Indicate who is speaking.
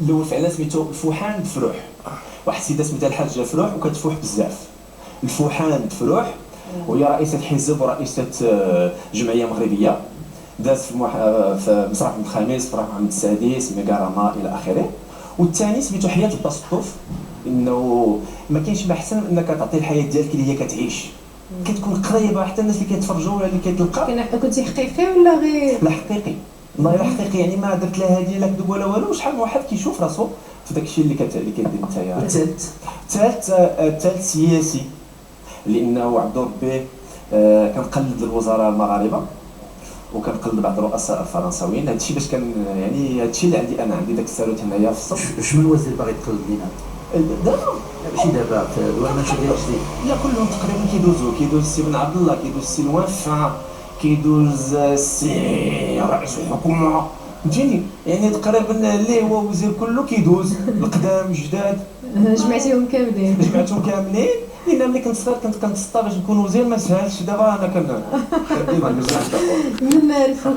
Speaker 1: الاول فعلا سميتو الفوحان دفروح. واحد السيده سميتها الحاجه فروح وكتفوح بزاف. الفوحان دفروح وهي رئيسه حزب ورئيسه جمعيه مغربيه، دازت في مسرح محمد الخامس، مسرح محمد السادس، ميغاراما الى اخره. والثاني سميتو حياه الباسطوف، انه ما كاينش ما احسن انك تعطي الحياه ديالك اللي هي كتعيش، كتكون قريبه حتى الناس اللي كيتفرجوا ولا اللي كيتلقى.
Speaker 2: كنتي حقيقي ولا غير؟
Speaker 1: لا حقيقي، والله الا حقيقي، يعني ما درت لا هادي لا كذب ولا والو. شحال من واحد كيشوف راسو في داك الشيء اللي كدير نتايا. الثالث سياسي، لانه عبد ربي كنقلد الوزراء المغاربه وكنقلد بعض الرؤساء الفرنساويين. هادشي باش كان يعني هادشي اللي عندي انا، عندي داك الساروت هنايا في الصف.
Speaker 3: شنو الوزير باغي تقلد لينا؟
Speaker 1: دابا
Speaker 3: ماشي دابا في البرنامج ديال جديد.
Speaker 1: لا كلهم تقريبا كيدوز السي بن عبد الله، كيدوز السي الوفا، كيدوز السي رئيس الحكومه، فهمتيني؟ يعني تقريبا اللي هو وزير كله كيدوز، القدام الجداد
Speaker 2: جمعتيهم كاملين؟
Speaker 1: جمعتهم كاملين، لان ملي كنت صغير كنت كنتسطى باش نكون وزير ما سهلش. دابا انا
Speaker 2: من الفوق